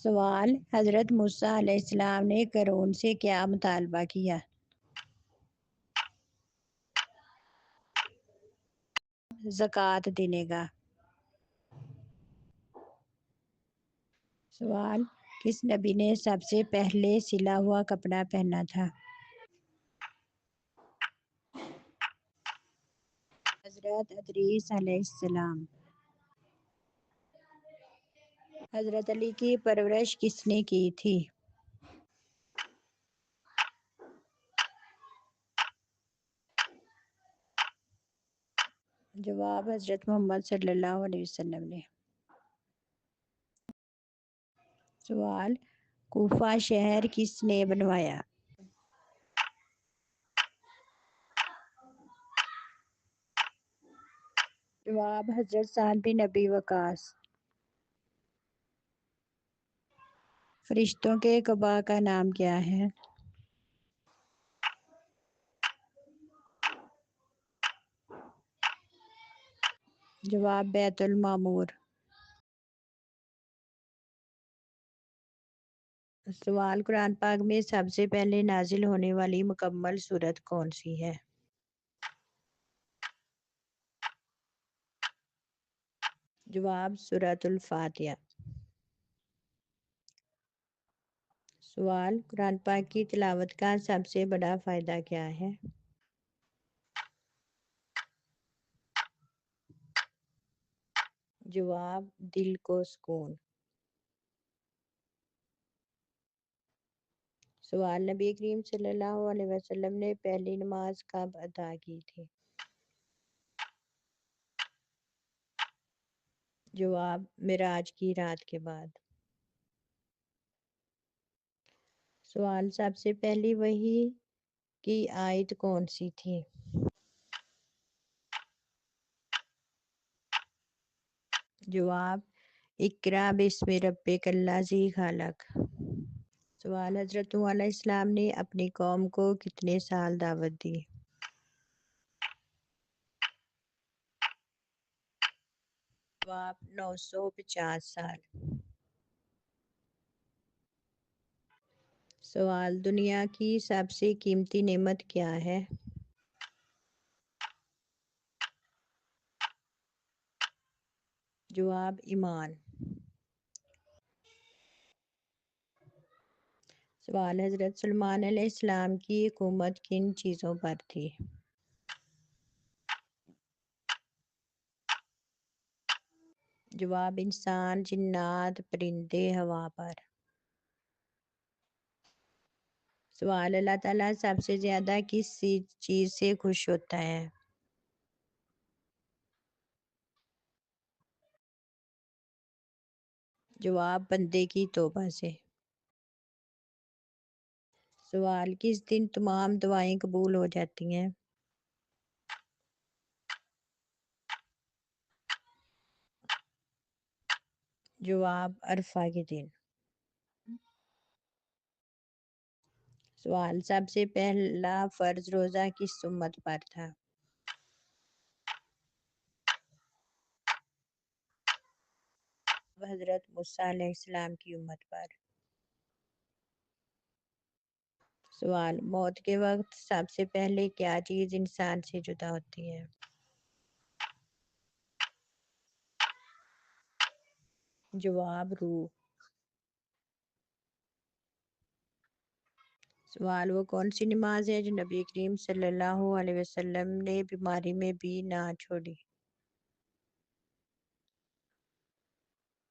سوال: حضرت موسیٰ علیہ السلام نے قارون سے کیا مطالبہ کیا؟ زکوٰۃ دینے کا۔ سوال: کس نبی نے سب سے پہلے سلا ہوا کپڑا پہنا تھا؟ حضرت ادریس علیہ السلام۔ حضرت علی کی پرورش کس نے کی تھی؟ جواب: حضرت محمد صلی اللہ علیہ وسلم نے۔ سوال: کوفہ شہر کس نے بنوایا؟ جواب: حضرت سعد بن ابی وقاص۔ فرشتوں کے قبا کا نام کیا ہے؟ جواب: بیت المعمور۔ سوال: قرآن پاک میں سب سے پہلے نازل ہونے والی مکمل سورت کون سی ہے؟ جواب: سورۃ الفاتحہ۔ سوال: قرآن پاک کی تلاوت کا سب سے بڑا فائدہ کیا ہے؟ جواب: دل کو سکون۔ سوال: نبی کریم صلی اللہ علیہ وسلم نے پہلی نماز کب ادا کی تھی؟ جواب: معراج کی رات کے بعد۔ سوال: سب سے پہلی وحی کی آیت کون سی تھی؟ جواب: اقرأ بسم ربک الذی خلق۔ سوال: حضرت نوح علیہ السلام نے اپنی قوم کو کتنے سال دعوت دی؟ جواب: 950 سال۔ سوال: دنیا کی سب سے قیمتی نعمت کیا ہے؟ جواب: ایمان۔ سوال: حضرت سلیمان علیہ السلام کی حکومت کن چیزوں پر تھی؟ جواب: انسان، جنات، پرندے، ہوا پر۔ سوال: اللہ تعالیٰ سب سے زیادہ کس چیز سے خوش ہوتا ہے؟ جواب: بندے کی توبہ سے۔ سوال: کس دن تمام دعائیں قبول ہو جاتی ہیں؟ جواب: عرفہ کے دن۔ سوال: سب سے پہلا فرض روزہ کس امت پر تھا؟ حضرت موسیٰ علیہ السلام کی امت پر۔ سوال: موت کے وقت سب سے پہلے کیا چیز انسان سے جدا ہوتی ہے؟ جواب: روح۔ سوال: وہ کون سی نماز ہے جو نبی کریم صلی اللہ علیہ وسلم نے بیماری میں بھی نہ چھوڑی؟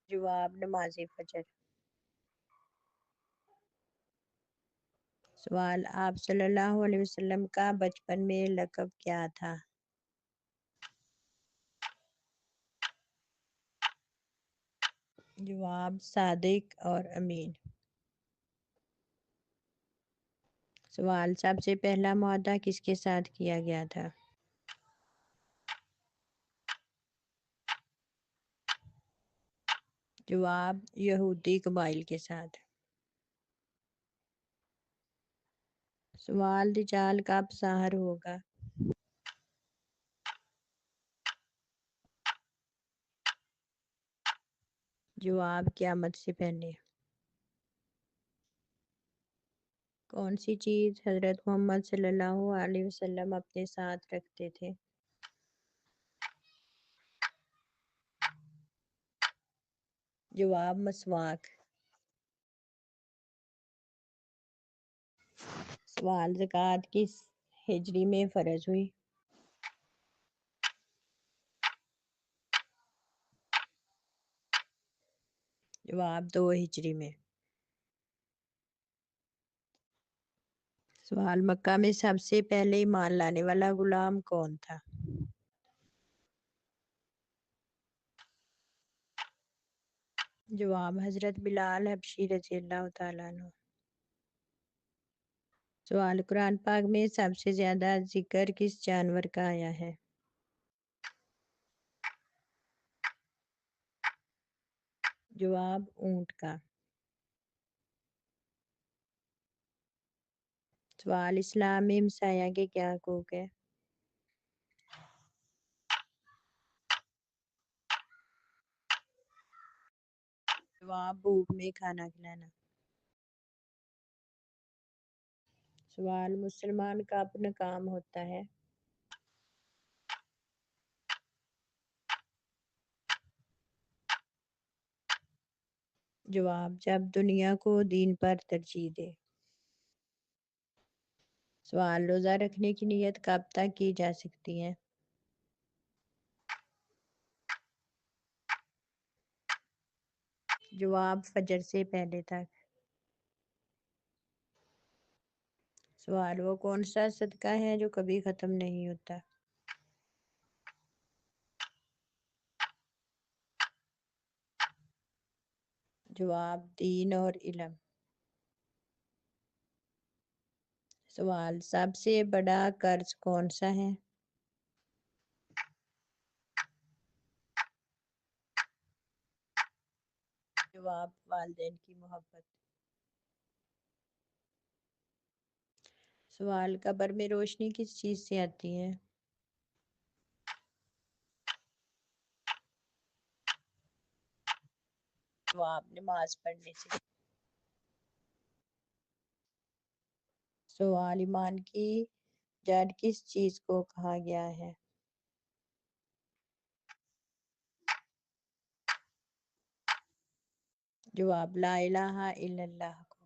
جواب: نماز فجر۔ سوال: آپ صلی اللہ علیہ وسلم کا بچپن میں لقب کیا تھا؟ جواب: صادق اور امین۔ سوال: سب سے پہلا معاہدہ کس کے ساتھ کیا گیا تھا؟ جواب: یہودی قبائل کے ساتھ۔ سوال: دجال کب ظاہر ہوگا؟ جواب: قیامت سے پہلے۔ کون سی چیز حضرت محمد صلی اللہ علیہ وسلم اپنے ساتھ رکھتے تھے؟ جواب مسواک۔ سوال زکوٰۃ کس ہجری میں فرض ہوئی؟ جواب 2 ہجری میں۔ سوال مکہ میں سب سے پہلے ایمان لانے والا غلام کون تھا؟ جواب حضرت بلال حبشی رضی اللہ تعالیٰ عنہ۔ سوال قرآن پاک میں سب سے زیادہ ذکر کس جانور کا آیا ہے؟ جواب اونٹ کا۔ سوال اسلام میں ہمسایہ کے کیا حقوق ہے؟ جواب بھوک میں کھانا کھلانا۔ سوال مسلمان کا اپنا کام ہوتا ہے؟ جواب جب دنیا کو دین پر ترجیح دے۔ سوال روزہ رکھنے کی نیت کب تک کی جا سکتی ہے؟ جواب فجر سے پہلے تک۔ سوال وہ کون سا صدقہ ہے جو کبھی ختم نہیں ہوتا؟ جواب دین اور علم۔ سوال سب سے بڑا قرض کون سا ہے؟ جواب والدین کی محبت۔ سوال قبر میں روشنی کس چیز سے آتی ہے؟ جواب نماز پڑھنے سے۔ سوال ایمان کی جڑ کس چیز کو کہا گیا ہے؟ جواب لا الہ الا اللہ کو۔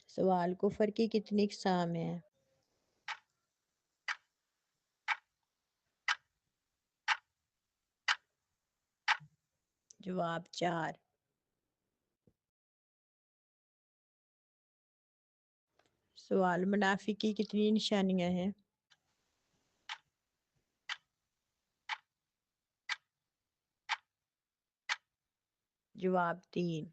سوال کفر کی کتنی اقسام ہیں؟ جواب 4۔ سوال منافق کی کتنی نشانیاں ہیں؟ جواب 3۔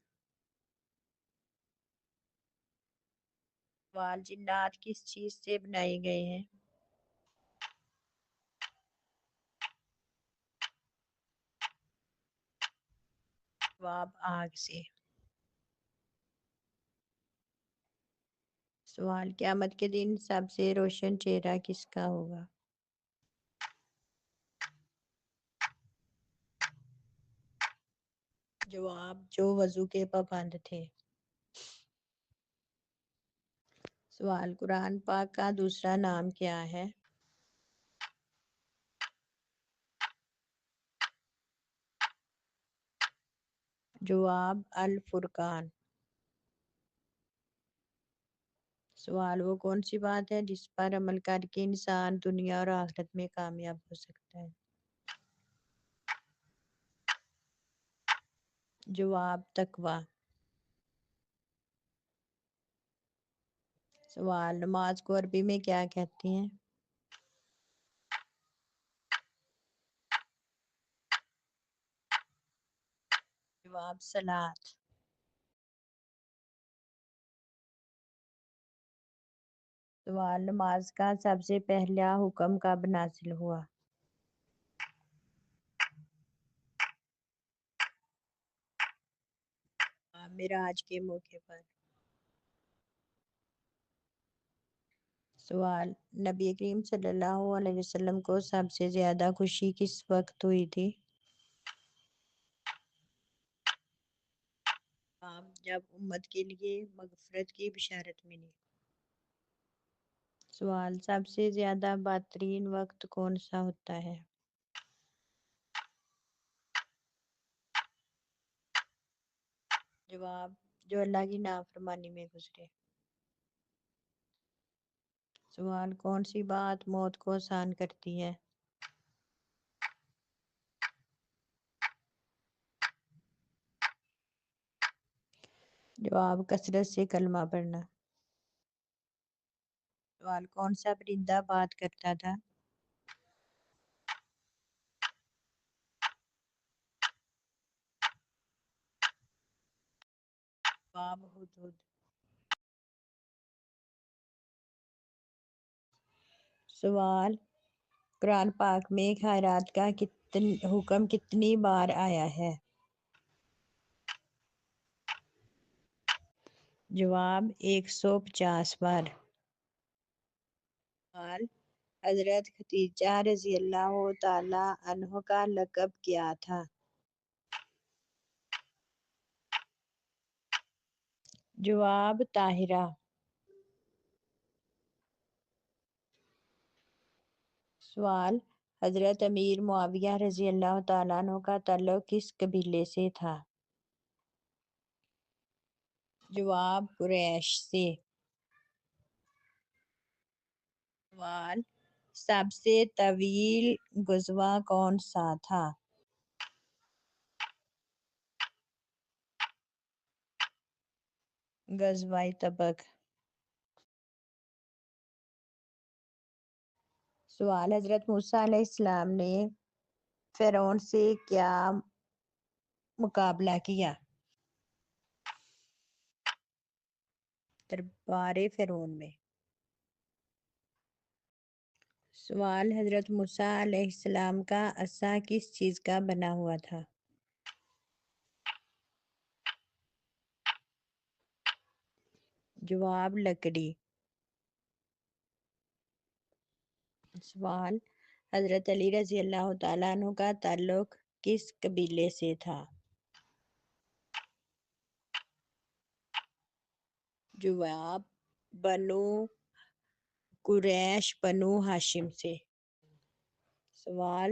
سوال جنات کس چیز سے بنائے گئے ہیں؟ جواب آگ سے۔ سوال قیامت کے دن سب سے روشن چہرہ کس کا ہوگا؟ جواب جو وضو کے پابند تھے۔ سوال قرآن پاک کا دوسرا نام کیا ہے؟ جواب الفرقان۔ سوال وہ کون سی بات ہے جس پر عمل کر کے انسان دنیا اور آخرت میں کامیاب ہو سکتا ہے؟ جواب تقویٰ۔ سوال نماز کو عربی میں کیا کہتے ہیں؟ جواب صلاۃ۔ سوال نماز کا سب سے پہلا حکم کب نازل ہوا؟ معراج کے موقع پر۔ سوال نبی کریم صلی اللہ علیہ وسلم کو سب سے زیادہ خوشی کس وقت ہوئی تھی؟ جب امت کے لیے مغفرت کی بشارت ملی۔ سوال، سب سے زیادہ بہترین وقت کون سا ہوتا ہے؟ جواب، جو اللہ کی نافرمانی میں گزرے۔ سوال، کون سی بات موت کو آسان کرتی ہے؟ جواب، کثرت سے کلمہ پڑھنا۔ سوال، کون سا پرندہ بات کرتا تھا؟ جواب، ہدہد۔ سوال، قرآن پاک میں خیرات کا حکم کتنی بار آیا ہے؟ جواب، 150 بار۔ سوال، حضرت خدیجہ رضی اللہ تعالی عنہ کا لقب کیا تھا؟ جواب، طاہرہ۔ سوال، حضرت امیر معاویہ رضی اللہ تعالیٰ عنہ کا تعلق کس قبیلے سے تھا؟ جواب، قریش سے۔ سوال، سب سے طویل غزوہ کون سا تھا؟ غزوہ تبک۔ سوال، حضرت موسیٰ علیہ السلام نے فرعون سے کیا مقابلہ کیا؟ دربار فرعون میں۔ سوال، حضرت موسیٰ علیہ السلام کا عصا کس چیز کا بنا ہوا تھا؟ جواب، لکڑی۔ سوال، حضرت علی رضی اللہ تعالیٰ عنہ کا تعلق کس قبیلے سے تھا؟ جواب، بنو قریش بنو ہاشم سے۔ سوال،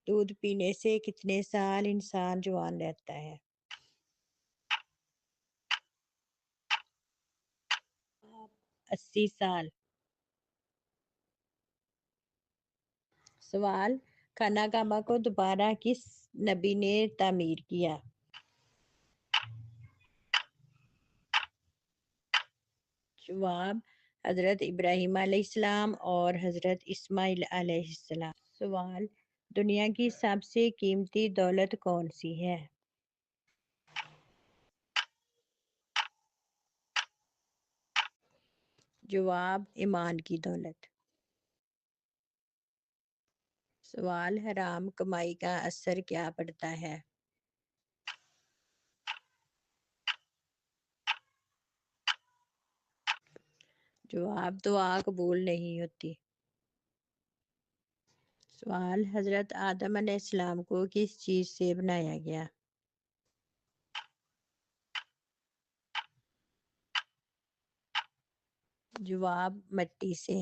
دودھ پینے سے کتنے سال انسان جوان رہتا ہے؟ 80 سال۔ سوال، خانہ کعبہ کو دوبارہ کس نبی نے تعمیر کیا؟ جواب، حضرت ابراہیم علیہ السلام اور حضرت اسماعیل علیہ السلام۔ سوال، دنیا کی سب سے قیمتی دولت کون سی ہے؟ جواب، ایمان کی دولت۔ سوال، حرام کمائی کا اثر کیا پڑتا ہے؟ جواب، دعا قبول نہیں ہوتی۔ سوال، حضرت آدم علیہ السلام کو کس چیز سے بنایا گیا؟ جواب، مٹی سے۔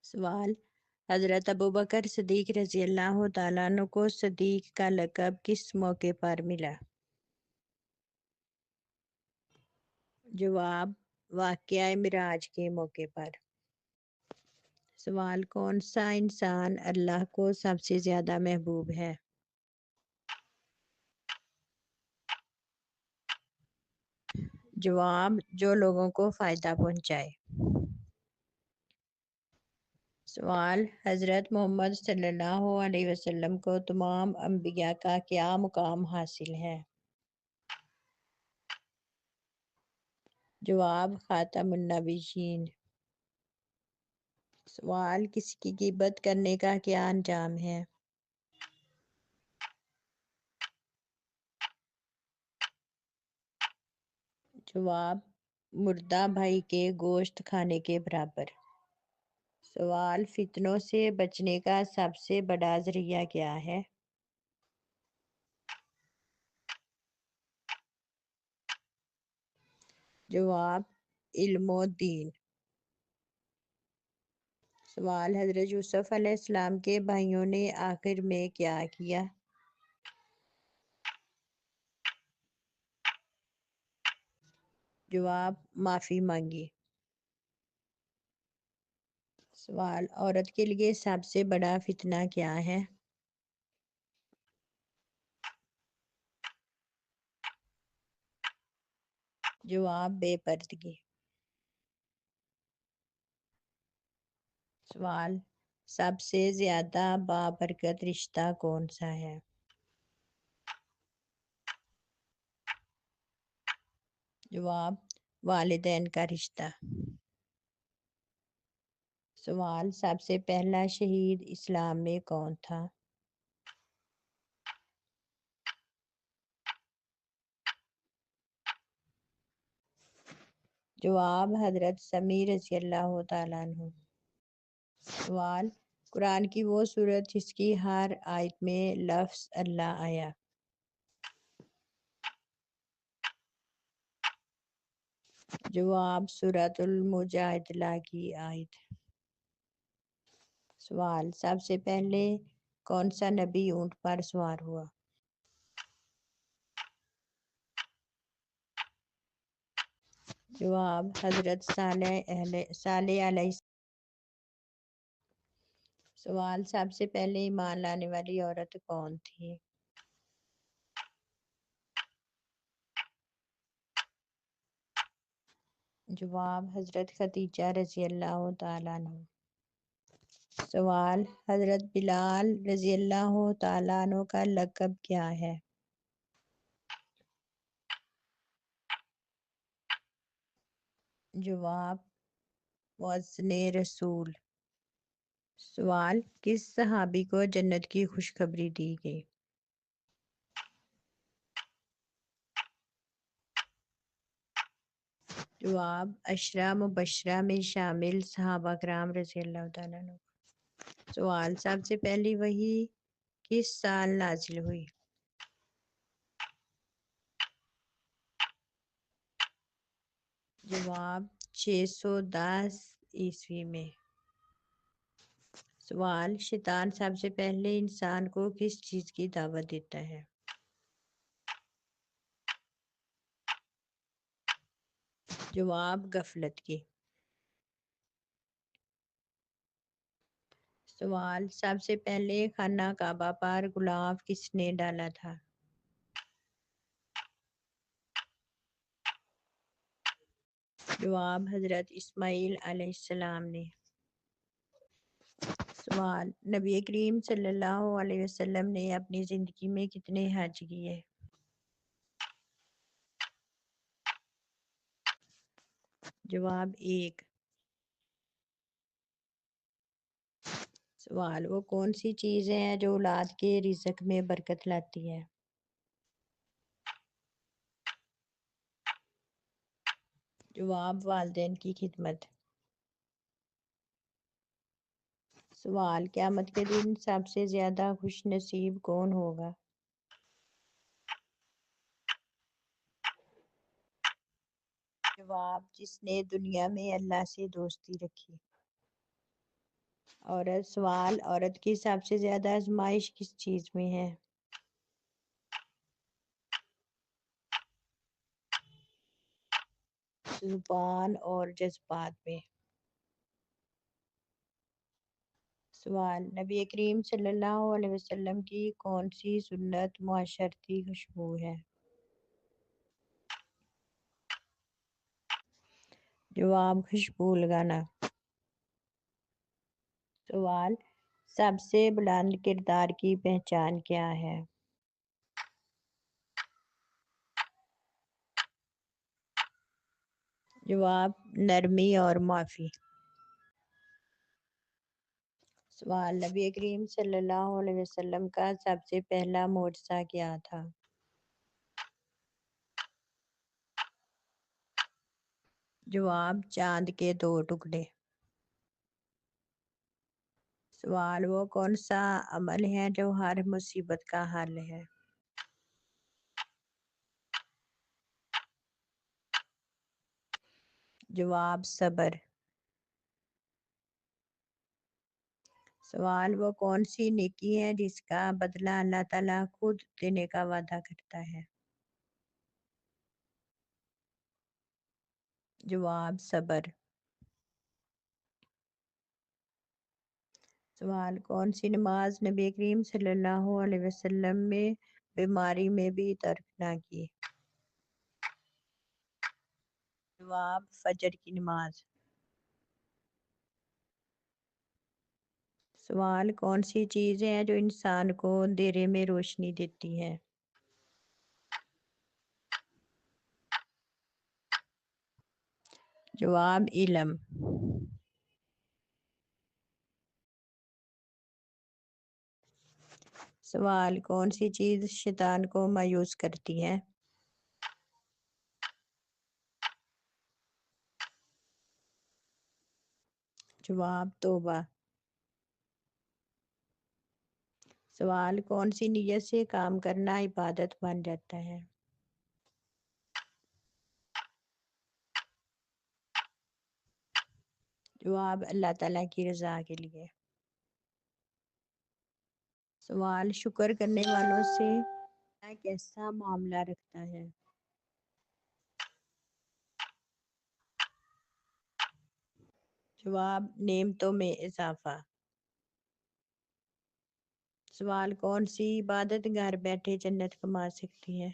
سوال، حضرت ابوبکر صدیق رضی اللہ تعالیٰ عنہ کو صدیق کا لقب کس موقع پر ملا؟ جواب، واقعہ معراج کے موقع پر۔ سوال، کون سا انسان اللہ کو سب سے زیادہ محبوب ہے؟ جواب، جو لوگوں کو فائدہ پہنچائے۔ سوال، حضرت محمد صلی اللہ علیہ وسلم کو تمام انبیاء کا کیا مقام حاصل ہے؟ جواب، خاتم النبیین۔ سوال، کسی کی غیبت کرنے کا کیا انجام ہے؟ جواب، مردہ بھائی کے گوشت کھانے کے برابر۔ سوال، فتنوں سے بچنے کا سب سے بڑا ذریعہ کیا ہے؟ جواب علم و دین۔ سوال حضرت یوسف علیہ السلام کے بھائیوں نے آخر میں کیا کیا؟ جواب معافی مانگی۔ سوال عورت کے لیے سب سے بڑا فتنہ کیا ہے؟ جواب بے پردگی۔ سوال سب سے زیادہ بابرکت رشتہ کون سا ہے؟ جواب والدین کا رشتہ۔ سوال سب سے پہلا شہید اسلام میں کون تھا؟ جواب حضرت سمیع رضی اللہ تعالیٰ عنہ۔ سوال قرآن کی وہ سورت جس کی ہر آیت میں لفظ اللہ آیا؟ جواب سورۃ المجادلہ کی آیت۔ سوال سب سے پہلے کون سا نبی اونٹ پر سوار ہوا؟ جواب حضرت صالح علیہ السلام۔ سوال سب سے پہلے ایمان لانے والی عورت کون تھی؟ جواب حضرت خدیجہ رضی اللہ تعالیٰ عنہ۔ سوال حضرت بلال رضی اللہ تعالیٰ عنہ کا لقب کیا ہے؟ جواب مؤذن رسول۔ سوال کس صحابی کو جنت کی خوشخبری دی گئی؟ جواب عشرہ مبشرہ میں شامل صحابہ کرام رضی اللہ تعالیٰ عنہ۔ سوال سب سے پہلی وحی کس سال نازل ہوئی؟ جواب 610 عیسوی میں۔ سوال شیطان سب سے پہلے انسان کو کس چیز کی دعوت دیتا ہے؟ جواب غفلت کی۔ سوال سب سے پہلے خانہ کعبہ پر غلاف کس نے ڈالا تھا؟ جواب حضرت اسماعیل علیہ السلام نے۔ سوال نبی کریم صلی اللہ علیہ وسلم نے اپنی زندگی میں کتنے حج کیے؟ جواب 1۔ سوال وہ کون سی چیز ہے جو اولاد کے رزق میں برکت لاتی ہے؟ جواب والدین کی خدمت۔ سوال قیامت کے دن سب سے زیادہ خوش نصیب کون ہوگا؟ جواب جس نے دنیا میں اللہ سے دوستی رکھی۔ سوال عورت کی سب سے زیادہ آزمائش کس چیز میں ہے؟ زبان اور جذبات میں۔ سوال نبی کریم صلی اللہ علیہ وسلم کی کون سی سنت معاشرتی خوشبو ہے؟ جواب خوشبو لگانا۔ سوال سب سے بلند کردار کی پہچان کیا ہے؟ جواب نرمی اور معافی۔ سوال نبی کریم صلی اللہ علیہ وسلم کا سب سے پہلا معجزہ کیا تھا؟ جواب چاند کے 2 ٹکڑے۔ سوال وہ کون سا عمل ہے جو ہر مصیبت کا حل ہے؟ جواب صبر۔ سوال وہ کون سی نیکی ہے جس کا بدلہ اللہ تعالیٰ خود دینے کا وعدہ کرتا ہے؟ جواب صبر۔ سوال کون سی نماز نبی کریم صلی اللہ علیہ وسلم میں بیماری میں بھی ترک نہ کی؟ جواب فجر کی نماز۔ سوال کون سی چیز ہے جو انسان کو اندھیرے میں روشنی دیتی ہے؟ جواب علم۔ سوال کون سی چیز شیطان کو مایوس کرتی ہے؟ جواب توبہ۔ سوال کون سی نیت سے کام کرنا عبادت بن جاتا ہے؟ جواب اللہ تعالیٰ کی رضا کے لیے۔ سوال شکر کرنے والوں سے اللہ کیسا معاملہ رکھتا ہے؟ جواب نعمتوں میں اضافہ۔ سوال کون سی عبادت گھر بیٹھے جنت کما سکتی ہے؟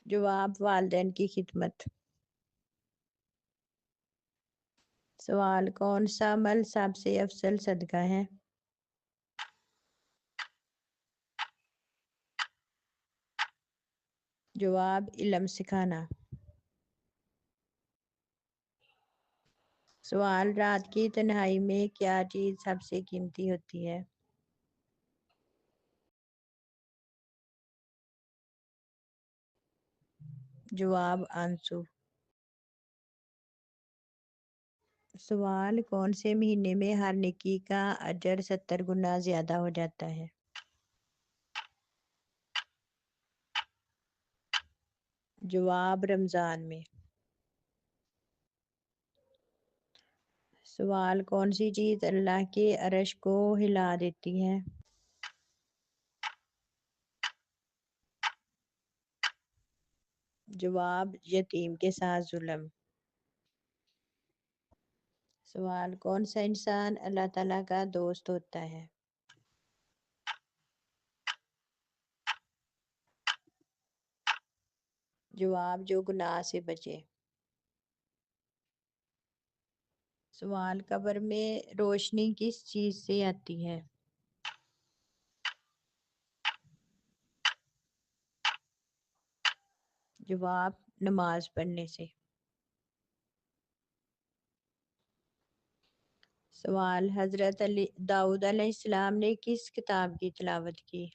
جواب والدین کی خدمت۔ سوال کون سا عمل سب سے افضل صدقہ ہے؟ جواب علم سکھانا۔ سوال رات کی تنہائی میں کیا چیز سب سے قیمتی ہوتی ہے؟ جواب آنسو۔ سوال کون سے مہینے میں ہر نیکی کا اجر 70 گنا زیادہ ہو جاتا ہے؟ جواب رمضان میں۔ سوال کون سی چیز اللہ کے عرش کو ہلا دیتی ہے؟ جواب یتیم کے ساتھ ظلم۔ سوال کون سا انسان اللہ تعالیٰ کا دوست ہوتا ہے؟ جواب جو گناہ سے بچے۔ سوال قبر میں روشنی کس چیز سے آتی ہے؟ جواب نماز پڑھنے سے۔ سوال حضرت داؤد علیہ السلام نے کس کتاب کی تلاوت کی؟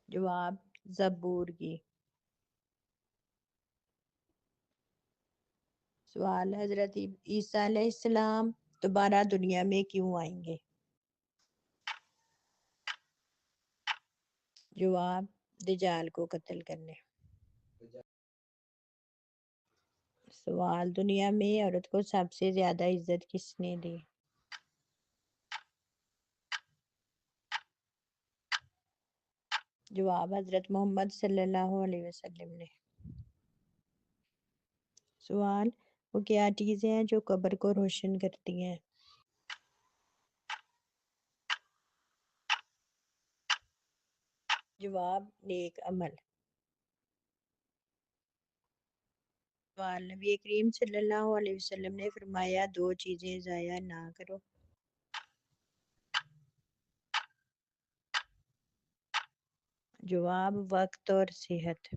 جواب زبور کی۔ سوال حضرت عیسیٰ علیہ السلام دوبارہ دنیا میں کیوں آئیں گے؟ جواب دجال کو قتل کرنے۔ سوال دنیا میں عورت کو سب سے زیادہ عزت کس نے دی؟ جواب حضرت محمد صلی اللہ علیہ وسلم نے۔ سوال وہ کیا چیزیں ہیں جو قبر کو روشن کرتی ہیں؟ جواب نیک عمل۔ سوال نبی کریم صلی اللہ علیہ وسلم نے فرمایا دو چیزیں ضائع نہ کرو۔ جواب وقت اور صحت۔